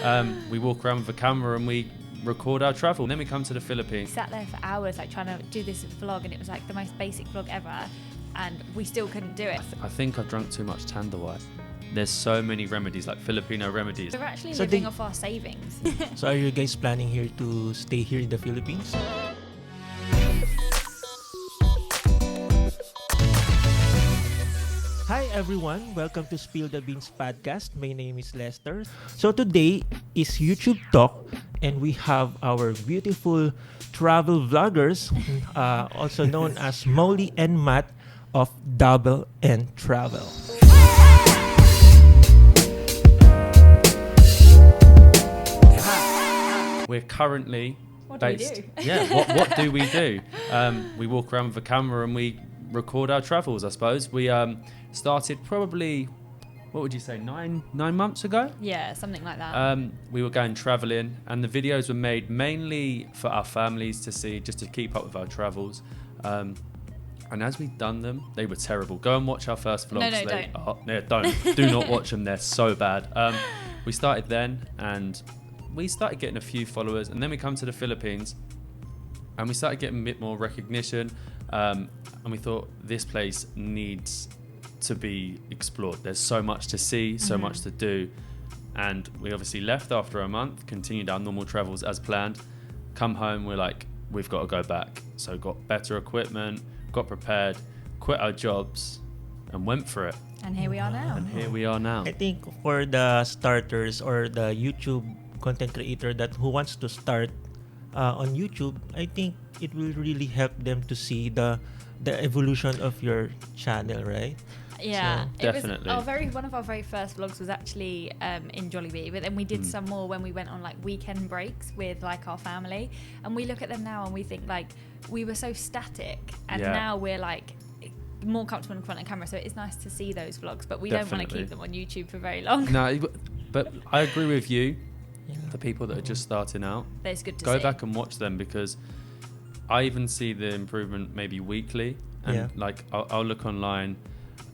We walk around with a camera and we record our travel. And then we come to the Philippines. Sat there for hours like trying to do this vlog, and it was like the most basic vlog ever, and we still couldn't do it. I think I've drunk too much Tandawai. There's so many remedies, like Filipino remedies. We're actually living off our savings. So are you guys planning here to stay here in the Philippines? Hi everyone, welcome to Spill the Beans podcast. My name is Lester. So today is YouTube Talk, and we have our beautiful travel vloggers, also known as Molly and Matt of Double N Travel. We're currently What based. do we do? Yeah, what do we do? We walk around with a camera and we record our travels, I suppose. We started probably, what would you say, nine months ago? Yeah, something like that. We were going traveling, and the videos were made mainly for our families to see, just to keep up with our travels. And as we've done them, they were terrible. Go and watch our first vlogs. No, don't. Do not watch them. They're so bad. We started then, and we started getting a few followers, and then we come to the Philippines, and we started getting a bit more recognition. And we thought this place needs to be explored. There's so much to see, so much to do. And we obviously left after a month, continued our normal travels as planned. Come home, we're like, we've got to go back. So got better equipment, got prepared, quit our jobs, and went for it. And here we are now. And here we are now. I think for the starters or the YouTube content creator who wants to start on YouTube, I think it will really help them to see the evolution of your channel, right? Yeah, So, definitely. One of our very first vlogs was actually in Jollibee, but then we did some more when we went on like weekend breaks with like our family, and we look at them now and we think like we were so static, and now we're like more comfortable in front of the camera, so it's nice to see those vlogs, but we don't want to keep them on YouTube for very long. No, but I agree with you. The people that are just starting out, But it's good to go see. back and watch them, because I even see the improvement maybe weekly, and like I'll look online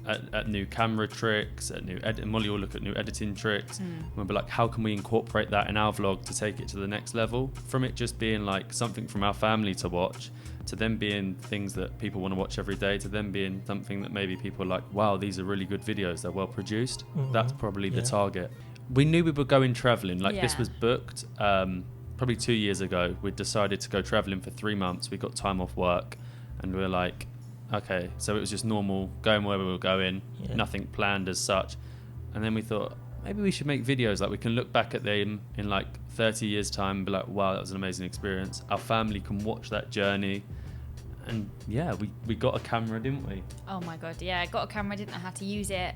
at new camera tricks, at new Molly will look at new editing tricks, and we'll be like, how can we incorporate that in our vlog to take it to the next level, from it just being like something from our family to watch, to them being things that people want to watch every day, to them being something that maybe people are like, wow, these are really good videos, they're well produced. That's probably the target. We knew we were going traveling, like this was booked probably 2 years ago. We decided to go traveling for 3 months. We got time off work, and we were like, okay, so it was just normal, going where we were going, nothing planned as such. And then we thought, maybe we should make videos, like we can look back at them in like 30 years time and be like, wow, that was an amazing experience. Our family can watch that journey. And yeah, we got a camera, didn't we? Oh my god, yeah, I got a camera, didn't know how to use it.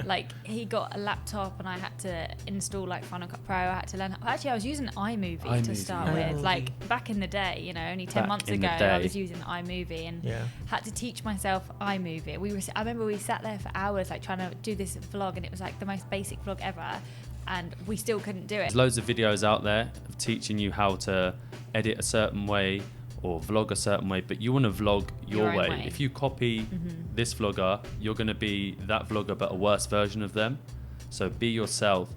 Like he got a laptop and I had to install like Final Cut Pro. I had to learn. Actually, I was using iMovie to start with. Like back in the day, you know, only 10 months ago, I was using iMovie and had to teach myself iMovie. I remember we sat there for hours like trying to do this vlog, and it was like the most basic vlog ever, and we still couldn't do it. There's loads of videos out there of teaching you how to edit a certain way or vlog a certain way, but you want to vlog your way. If you copy this vlogger, you're going to be that vlogger but a worse version of them. So be yourself.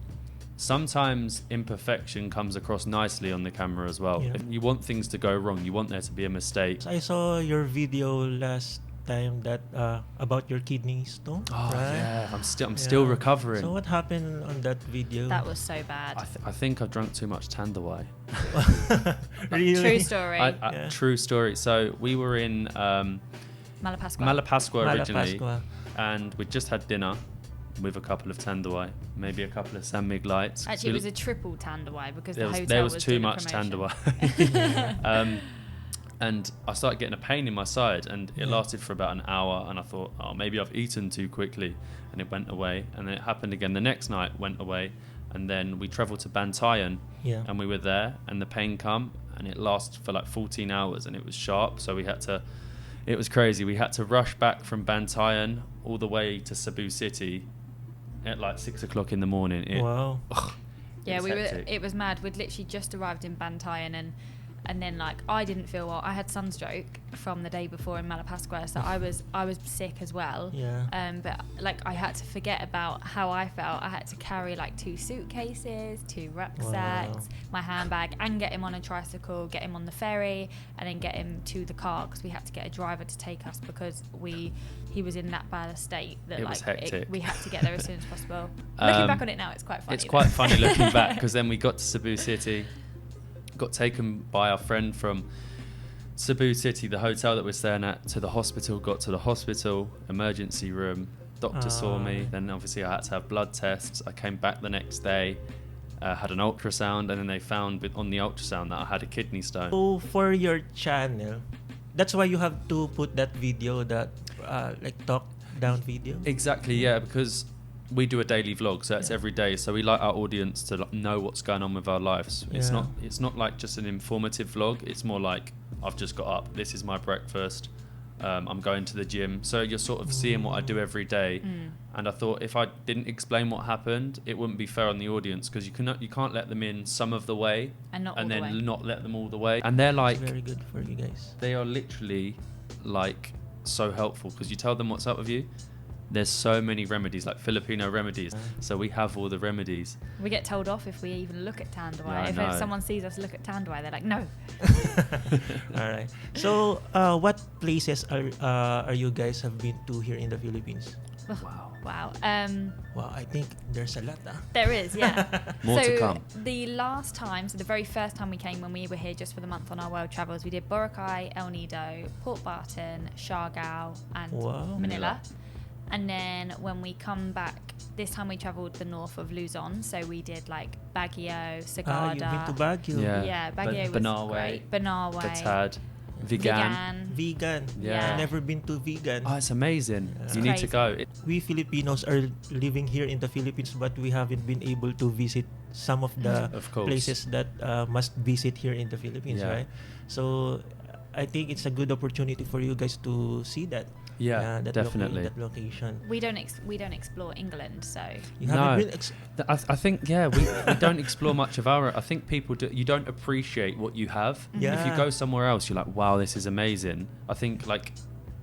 Sometimes imperfection comes across nicely on the camera as well. If you want things to go wrong, you want there to be a mistake. I saw your video last time that about your kidney stone. Oh right? yeah, I'm still recovering. So what happened on that video? That was so bad. I think I've drunk too much Tandawai. Really? True story. True story. So we were in Malapascua originally, and we just had dinner with a couple of Tandawai, maybe a couple of San Mig lights. Actually, it was a triple Tandawai because there was too much Tandawai. And I started getting a pain in my side, and it lasted for about an hour, and I thought, oh, maybe I've eaten too quickly, and it went away. And then it happened again the next night, went away, and then we travelled to Bantayan, and we were there, and the pain come, and it lasted for like 14 hours, and it was sharp, so it was crazy. We had to rush back from Bantayan all the way to Cebu City at like 6 o'clock in the morning. Wow. It was mad. We'd literally just arrived in Bantayan, and and then like I didn't feel well. I had sunstroke from the day before in Malapascua, so I was sick as well. But like I had to forget about how I felt. I had to carry like 2 suitcases, 2 rucksacks, my handbag, and get him on a tricycle, get him on the ferry, and then get him to the car, because we had to get a driver to take us because he was in that bad a state that was hectic. we had to get there as soon as possible. Looking back on it now, it's quite funny. It's quite funny looking back, because then we got to Cebu City, got taken by our friend from Cebu City, the hotel that we're staying at, to the hospital. Got to the hospital, emergency room, doctor saw me, then obviously I had to have blood tests. I came back the next day, had an ultrasound, and then they found on the ultrasound that I had a kidney stone. So for your channel, that's why you have to put that video, that like talk down video? Exactly, yeah, because we do a daily vlog, so that's every day. So we like our audience to know what's going on with our lives. It's not like just an informative vlog. It's more like, I've just got up, this is my breakfast, I'm going to the gym. So you're sort of seeing what I do every day. And I thought if I didn't explain what happened, it wouldn't be fair on the audience, because you can't let them in some of the way and then not let them all the way. And they're like, it's very good for you guys. They are literally like so helpful, because you tell them what's up with you. There's so many remedies, like Filipino remedies. So we have all the remedies. We get told off if we even look at Tanduay. If someone sees us look at Tanduay, they're like, no. All right. So what places are you guys have been to here in the Philippines? Wow. Wow, I think there's a lot. There is, yeah. More to come. The last time, so the very first time we came, when we were here just for the month on our world travels, we did Boracay, El Nido, Port Barton, Siargao, and Manila. And then when we come back, this time we travelled the north of Luzon, so we did like Baguio, Sagada. You've been to Baguio. Yeah, Baguio was great. Banawe. Batad. Vegan. Yeah. I've never been to Vegan. Oh, it's amazing. You need to go. We Filipinos are living here in the Philippines, but we haven't been able to visit some of the places that must visit here in the Philippines, right? So I think it's a good opportunity for you guys to see that. Yeah, that definitely. That location. We don't explore England, so you haven't I think we don't explore much of our. I think people do. You don't appreciate what you have. Yeah. If you go somewhere else, you're like, wow, this is amazing. I think like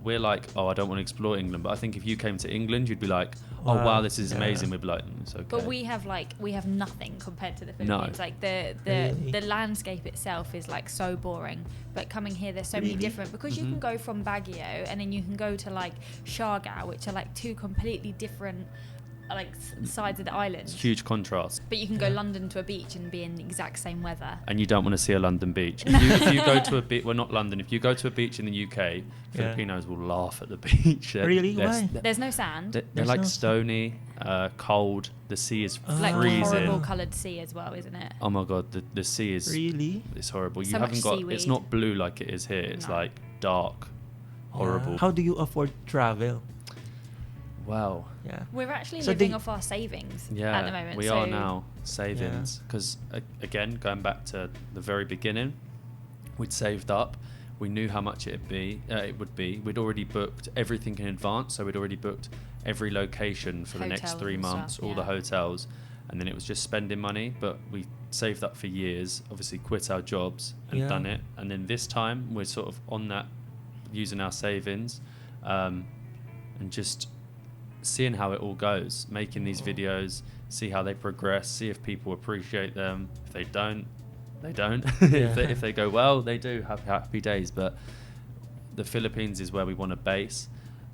we're like, oh, I don't want to explore England, but I think if you came to England, you'd be like, oh wow, this is amazing. We'd be like, it's okay. But we have nothing compared to the Philippines. No. Like the landscape itself is like so boring. But coming here, there's so many different, because you can go from Baguio and then you can go to like Siargao, which are like 2 completely different like sides of the island. It's huge contrast. But you can go London to a beach and be in the exact same weather. And you don't want to see a London beach. If you go to a beach, well, not London. If you go to a beach in the UK, Filipinos will laugh at the beach. Really? Why? There's no sand. They're like stony, cold. The sea is like freezing. Horrible coloured sea as well, isn't it? Oh my god, the sea is it's horrible. So you haven't got seaweed. It's not blue like it is here. It's like dark, horrible. How do you afford travel? Wow. Yeah. We're actually living off our savings at the moment. We are now savings, because again, going back to the very beginning, we'd saved up. We knew how much it would be. We'd already booked everything in advance, so we'd already booked every location for the next 3 months, all the hotels, and then it was just spending money. But we saved up for years, obviously quit our jobs and done it. And then this time we're sort of on that, using our savings, and just seeing how it all goes, making these videos, see how they progress, see if people appreciate them. If they don't, they don't. If they go well, they do. Happy days. But the Philippines is where we want to base.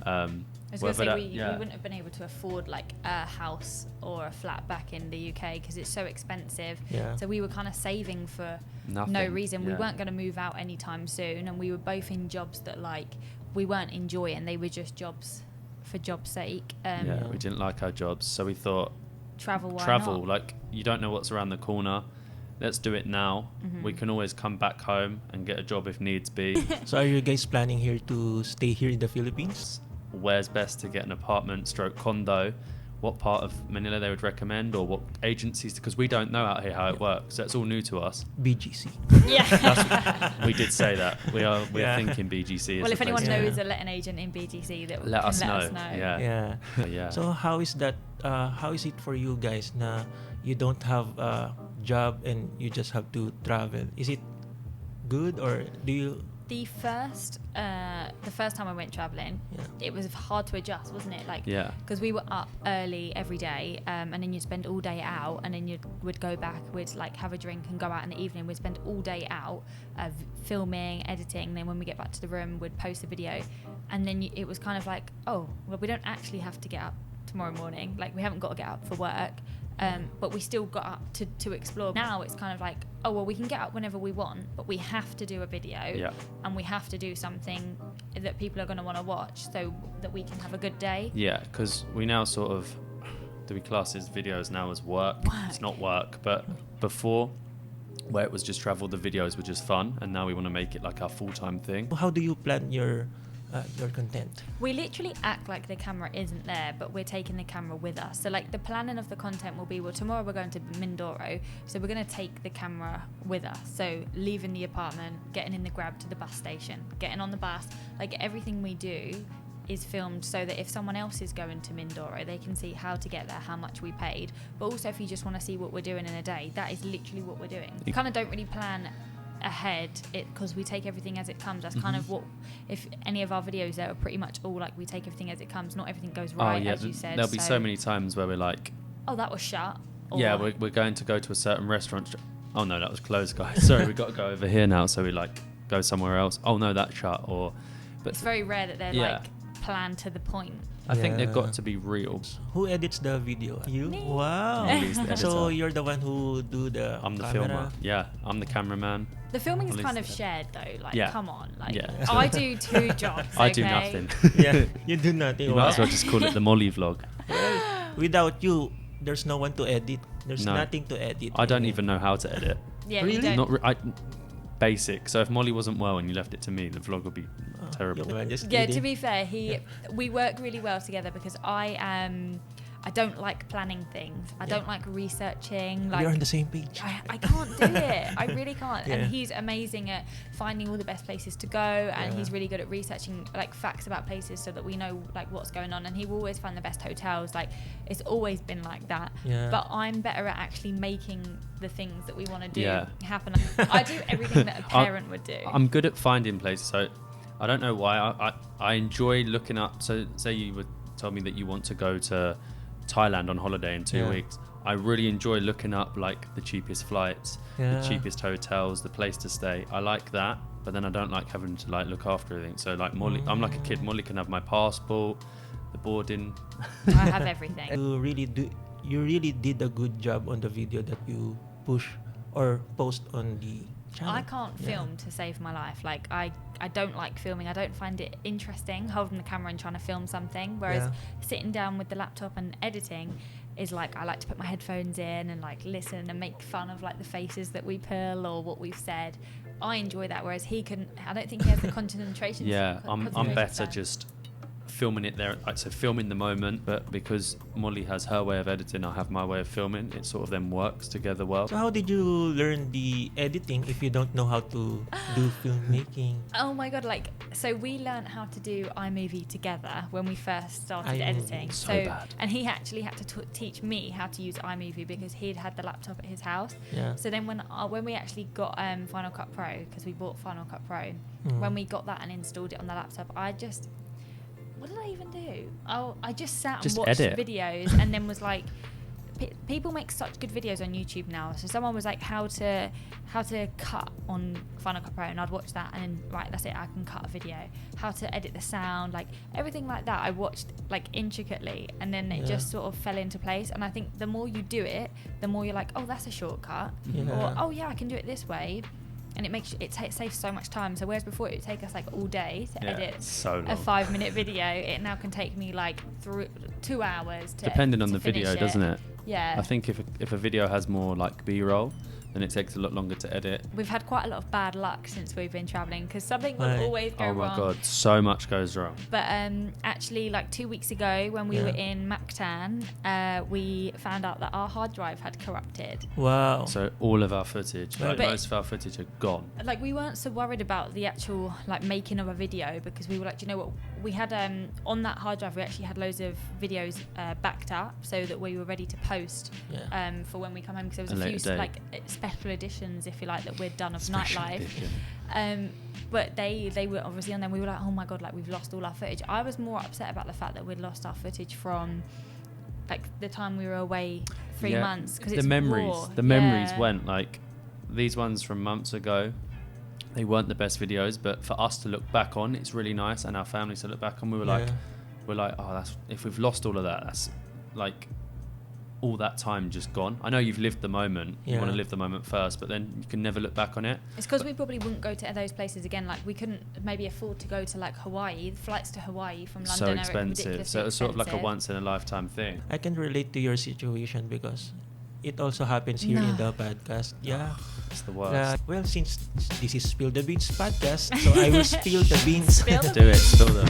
I was going to say, we wouldn't have been able to afford like a house or a flat back in the UK because it's so expensive. So we were kind of saving for no reason. We weren't going to move out anytime soon, and we were both in jobs that like we weren't enjoying. They were just jobs for job's sake. We didn't like our jobs, so we thought travel. Like, you don't know what's around the corner. Let's do it now. We can always come back home and get a job if needs be. So are you guys planning here to stay here in the Philippines? Where's best to get an apartment / condo? What part of Manila they would recommend, or what agencies? Because we don't know out here how it works. So it's all new to us. BGC. We did say that. We're thinking BGC. Well, if anyone knows a letting agent in BGC, that let us know. Yeah. So how is that? How is it for you guys? Na you don't have a job and you just have to travel. Is it good, or do you? The first time I went traveling, it was hard to adjust, wasn't it? Like, because we were up early every day, and then you'd spend all day out, and then would go back, we'd like have a drink and go out in the evening. We'd spend all day out, filming, editing. And then when we get back to the room, we'd post a video, and then it was kind of like, oh, well, we don't actually have to get up tomorrow morning. Like, we haven't got to get up for work. But we still got up to explore. Now it's kind of like, oh, well, we can get up whenever we want, but we have to do a video, and we have to do something that people are going to want to watch so that we can have a good day. Yeah, because we now sort of, do we class his videos now as work? It's not work, but before, where it was just travel, the videos were just fun, and now we want to make it like our full-time thing. How do you plan your content? We literally act like the camera isn't there, but we're taking the camera with us. So like the planning of the content will be, well, tomorrow we're going to Mindoro, so we're going to take the camera with us. So leaving the apartment, getting in the Grab to the bus station, getting on the bus, like everything we do is filmed so that if someone else is going to Mindoro, they can see how to get there, how much we paid. But also if you just want to see what we're doing in a day, that is literally what we're doing. We kind of don't really plan ahead because we take everything as it comes. That's kind of what, if any of our videos that are pretty much all like we take everything as it comes, not everything goes right, as you said. There'll be so many times where we're like, oh, that was shut, or we're going to go to a certain restaurant, oh no, that was closed, guys, sorry, we've got to go over here now, so we like go somewhere else, oh no, that's shut. But it's very rare that they're like planned to the point. I think they've got to be real. Who edits the video? You? Me. Wow. So you're the one who do the I'm the camera? filmer. Yeah, I'm the cameraman. The filming is kind of shared though. Like, come on. Like, Yeah. I do 2 jobs. I do nothing. Yeah, you do nothing. You might as well just call it the Molly vlog. Well, without you, there's no one to edit. There's nothing to edit. I don't even know how to edit. Yeah, Really? you don't. Basic. So if Molly wasn't well and you left it to me, the vlog would be terrible. Yeah, to be fair, we work really well together because I don't like planning things. I don't like researching. Like, we're on the same page. I can't do it. I really can't. And he's amazing at finding all the best places to go, and he's really good at researching like facts about places so that we know like what's going on. And he will always find the best hotels. Like, it's always been like that. Yeah. But I'm better at actually making the things that we want to do happen. I do everything that a parent would do. I'm good at finding places. So I don't know why. I enjoy looking up. So say you would tell me that you want to go to Thailand on holiday in 2 weeks. I really enjoy looking up like the cheapest flights, the cheapest hotels, the place to stay. I like that, but then I don't like having to like look after everything. So like Molly, I'm like a kid. Molly can have my passport, the boarding. I have everything. You really did a good job on the video that you push or post on the channel. I can't film to save my life. Like I don't like filming. I don't find it interesting holding the camera and trying to film something. Whereas sitting down with the laptop and editing is like, I like to put my headphones in and like listen and make fun of like the faces that we pull or what we've said. I enjoy that. Whereas I don't think he has the concentration. I'm better just filming it there, so filming the moment, but because Molly has her way of editing, I have my way of filming. It sort of then works together well. So how did you learn the editing if you don't know how to do filmmaking? Oh my god, like, so we learned how to do iMovie together when we first started editing. So bad. And he actually had to teach me how to use iMovie because he'd had the laptop at his house. So then when we actually got Final Cut Pro, because we bought Final Cut Pro, when we got that and installed it on the laptop, what did I even do? I just sat and watched videos and then was like, people make such good videos on YouTube now. So someone was like, how to cut on Final Cut Pro, and I'd watch that and then, right, that's it, I can cut a video. How to edit the sound, like everything like that I watched like intricately, and then it just sort of fell into place. And I think the more you do it, the more you're like, oh, that's a shortcut, or oh yeah, I can do it this way. And it saves so much time. So whereas before it would take us like all day to edit a 5-minute video, it now can take me like 2 hours to depending on the video, doesn't it? Yeah. I think if a video has more like B-roll, then it takes a lot longer to edit. We've had quite a lot of bad luck since we've been traveling because something will always go wrong. Oh my god, so much goes wrong. But actually, like 2 weeks ago when we were in Mactan, we found out that our hard drive had corrupted. Wow. So all of our footage, most of our footage had gone. Like, we weren't so worried about the actual like making of a video because we were like, you know what, we had on that hard drive we actually had loads of videos backed up so that we were ready to post for when we come home, because there was A a few later date. like special editions, if you like, that we'd done of Special nightlife. edition. But they were obviously on there. We were like, oh my god, like we've lost all our footage. I was more upset about the fact that we'd lost our footage from like the time we were away 3 months, because the memories went, like these ones from months ago, they weren't the best videos, but for us to look back on, it's really nice, and our families to look back on, we're like, oh, that's, if we've lost all of that, that's like all that time just gone. I know you've lived the moment, you want to live the moment first, but then you can never look back on it. It's because we probably wouldn't go to those places again. Like we couldn't maybe afford to go to like Hawaii. The flights to Hawaii from London So are expensive. ridiculously So it's sort of like a expensive. once in a lifetime thing. I can relate to your situation because it also happens here in the podcast. Yeah. It's the worst. Well, since this is Spill the Beans podcast, so I will spill the beans. Spill the Do it, spill them.